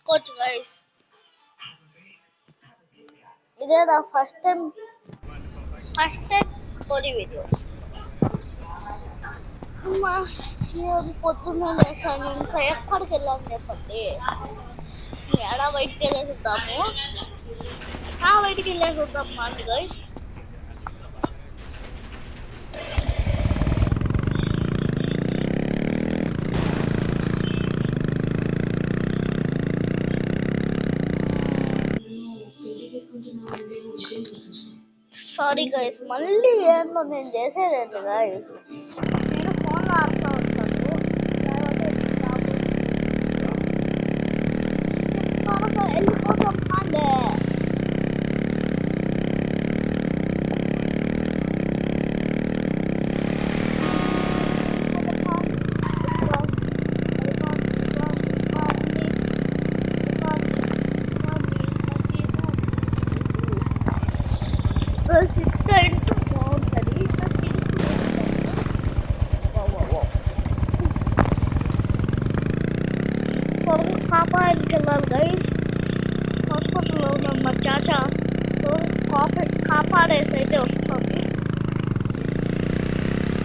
Coach guys, ఇదే నా first time story video. అమ్మా పొద్దున్న లేసాను, ఇంకా ఎక్కడికి వెళ్ళాను చెప్పండి. ఎలా బయటికి వెళ్ళేసుద్దాము, బయటికి వెళ్ళేసుద్దాం మాకు గైస్. సారీ గైస్, మళ్ళీ ఏందో నేను చేసేదండి గైస్. నేను ఫోన్లో ఆడుతూ ఉంటాను, త్వరగా వెళ్ళిపోతాం. కాపాడికి వెళ్ళాలి గైస్. హాస్పిటల్లో ఉన్న మా చాచా కాపాడేసి అయితే వస్తుంది.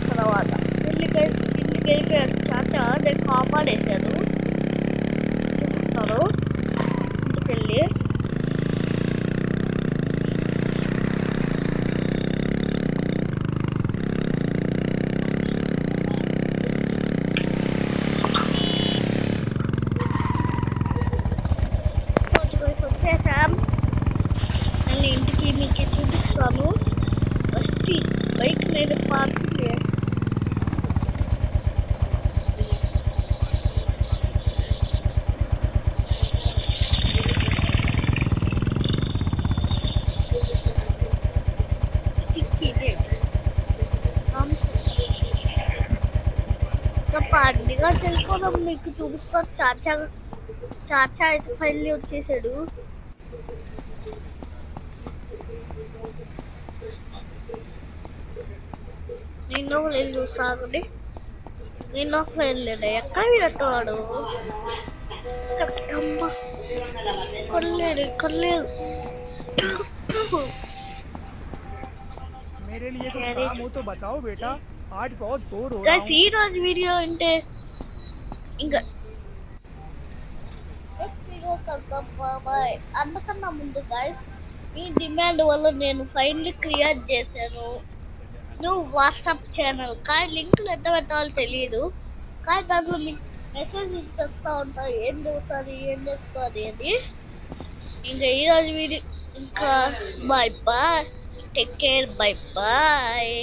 తర్వాత ఇంటికి వెళ్ళిపోయాడు చాచా, నేను కాపాడేశాను చూపిస్తారు. ఇంటికి వెళ్ళి ఇంటికి మీకు చూపిస్తాను. ఫస్ట్ బైక్ నేను పార్కింగ్ పార్టీగా తెలుసుకోవడం మీకు చూపిస్తాను. చాచా అయితే ఫైనల్లీ వచ్చేసాడు. నేను లేదు చూస్తానండి, నేను వెళ్ళలేడు. ఎక్కడ పెట్టవాడు కొల్లేడు. मेरे लिए कुछ काम हो तो बताओ बेटा, आज बहुत बोर हो रहा हूं। ఈ రోజు వీడియో అంటే ఇంకా అంతకన్నా ముందు గైస్, మీ డిమాండ్ వల్ల నేను ఫైనల్లీ క్రియేట్ చేశాను నువ్వు వాట్సాప్ ఛానల్. కానీ లింకులు ఎంత పెట్టాలో తెలియదు, కానీ దాంట్లో మెసేజ్ ఇస్తా ఉంటా ఏం చదువుతుంది ఏం చేస్తుంది అని. ఇంకా ఈరోజు వీడియో ఇంకా bye bye, take care, bye bye.